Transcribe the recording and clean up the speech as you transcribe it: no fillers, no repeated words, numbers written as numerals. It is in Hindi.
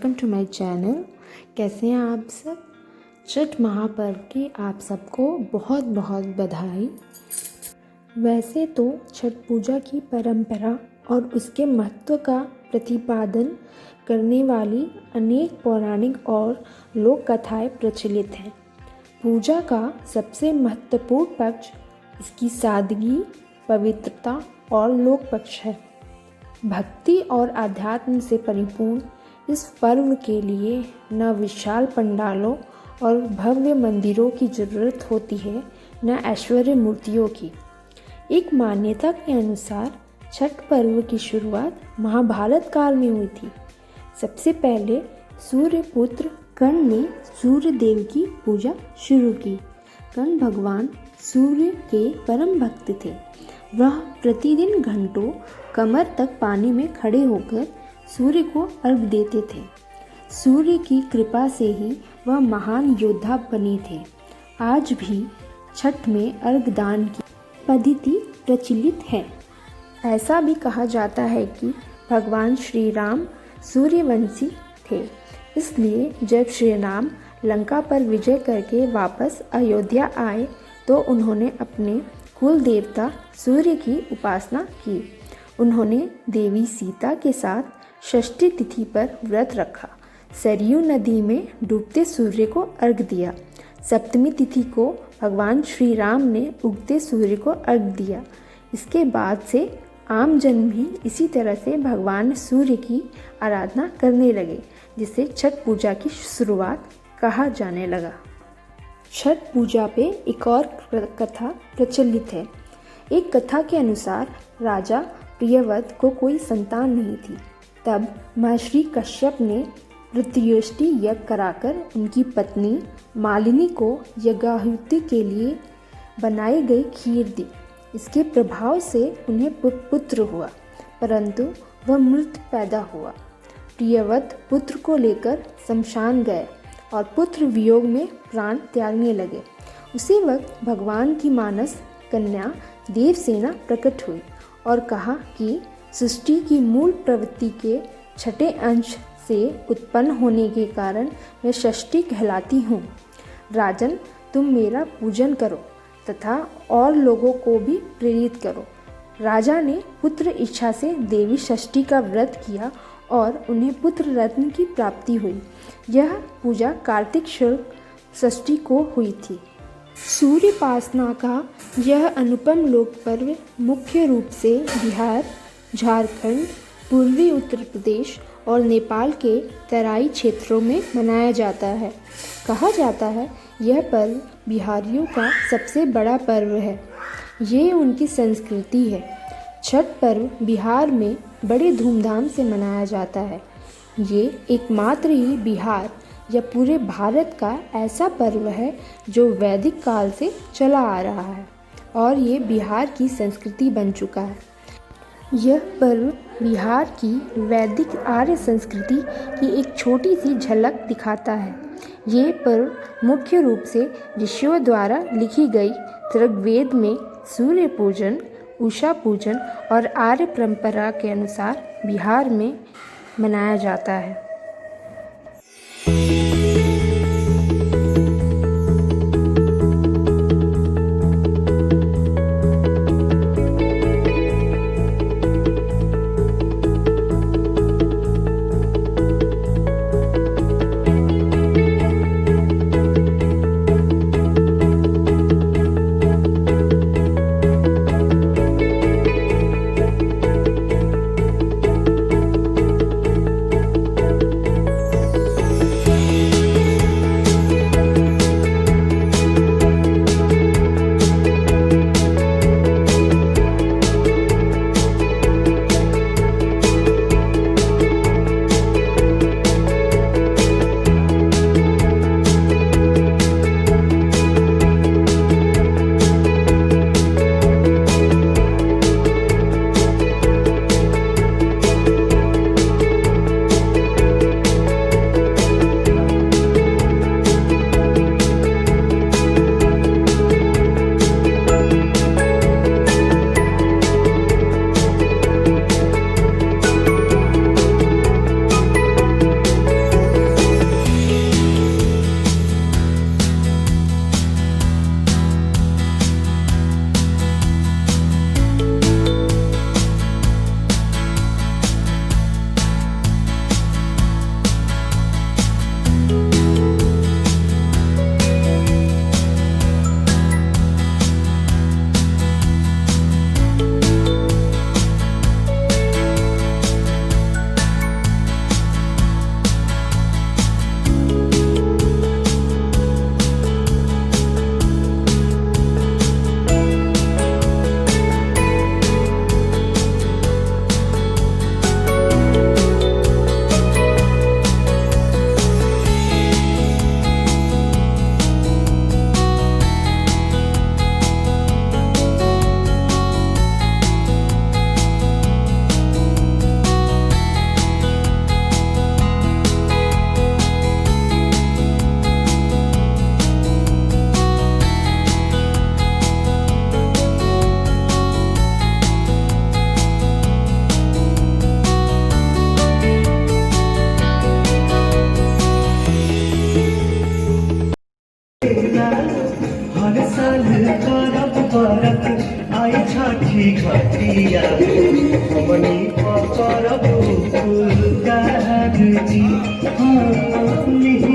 Welcome to my channel. कैसे हैं आप सब। छठ महापर्व की आप सबको बहुत बहुत बधाई। वैसे तो छठ पूजा की परंपरा और उसके महत्व का प्रतिपादन करने वाली अनेक पौराणिक और लोक कथाएँ प्रचलित हैं। पूजा का सबसे महत्वपूर्ण पक्ष इसकी सादगी, पवित्रता और लोक पक्ष है। भक्ति और आध्यात्म से परिपूर्ण इस पर्व के लिए न विशाल पंडालों और भव्य मंदिरों की जरूरत होती है, न ऐश्वर्य मूर्तियों की। एक मान्यता के अनुसार छठ पर्व की शुरुआत महाभारत काल में हुई थी। सबसे पहले सूर्यपुत्र कर्ण ने सूर्य देव की पूजा शुरू की। कर्ण भगवान सूर्य के परम भक्त थे। वह प्रतिदिन घंटों कमर तक पानी में खड़े होकर सूर्य को अर्घ देते थे। सूर्य की कृपा से ही वह महान योद्धा बने थे। आज भी छठ में अर्घ दान की पद्धति प्रचलित है। ऐसा भी कहा जाता है कि भगवान श्री राम सूर्यवंशी थे, इसलिए जब श्री राम लंका पर विजय करके वापस अयोध्या आए तो उन्होंने अपने कुल देवता सूर्य की उपासना की। उन्होंने देवी सीता के साथ षष्ठी तिथि पर व्रत रखा। सरयू नदी में डूबते सूर्य को अर्घ दिया। सप्तमी तिथि को भगवान श्री राम ने उगते सूर्य को अर्घ दिया। इसके बाद से आम जन भी इसी तरह से भगवान सूर्य की आराधना करने लगे, जिसे छठ पूजा की शुरुआत कहा जाने लगा। छठ पूजा पे एक और कथा प्रचलित है। एक कथा के अनुसार राजा प्रियव्रत को कोई संतान नहीं थी। तब महर्षि कश्यप ने ऋतुष्टि यज्ञ कराकर उनकी पत्नी मालिनी को यज्ञाहुति के लिए बनाई गई खीर दी। इसके प्रभाव से उन्हें पुत्र हुआ, परंतु वह मृत पैदा हुआ। प्रियव्रत पुत्र को लेकर शमशान गए और पुत्र वियोग में प्राण त्यागने लगे। उसी वक्त भगवान की मानस कन्या देवसेना प्रकट हुई और कहा कि सृष्टि की मूल प्रवृत्ति के छठे अंश से उत्पन्न होने के कारण मैं षष्ठी कहलाती हूँ। राजन, तुम मेरा पूजन करो तथा और लोगों को भी प्रेरित करो। राजा ने पुत्र इच्छा से देवी षष्ठी का व्रत किया और उन्हें पुत्र रत्न की प्राप्ति हुई। यह पूजा कार्तिक शुक्ल षष्ठी को हुई थी। सूर्योपासना का यह अनुपम लोक पर्व मुख्य रूप से बिहार, झारखंड, पूर्वी उत्तर प्रदेश और नेपाल के तराई क्षेत्रों में मनाया जाता है। कहा जाता है यह पर्व बिहारियों का सबसे बड़ा पर्व है। ये उनकी संस्कृति है। छठ पर्व बिहार में बड़े धूमधाम से मनाया जाता है। ये एकमात्र ही बिहार या पूरे भारत का ऐसा पर्व है जो वैदिक काल से चला आ रहा है और ये बिहार की संस्कृति बन चुका है। यह पर्व बिहार की वैदिक आर्य संस्कृति की एक छोटी सी झलक दिखाता है। ये पर्व मुख्य रूप से ऋषियों द्वारा लिखी गई ऋग्वेद में सूर्य पूजन, उषा पूजन और आर्य परंपरा के अनुसार बिहार में मनाया जाता है। करब बरत आए छठी घटिया हमनी पकड़ब फूल जी। हमनी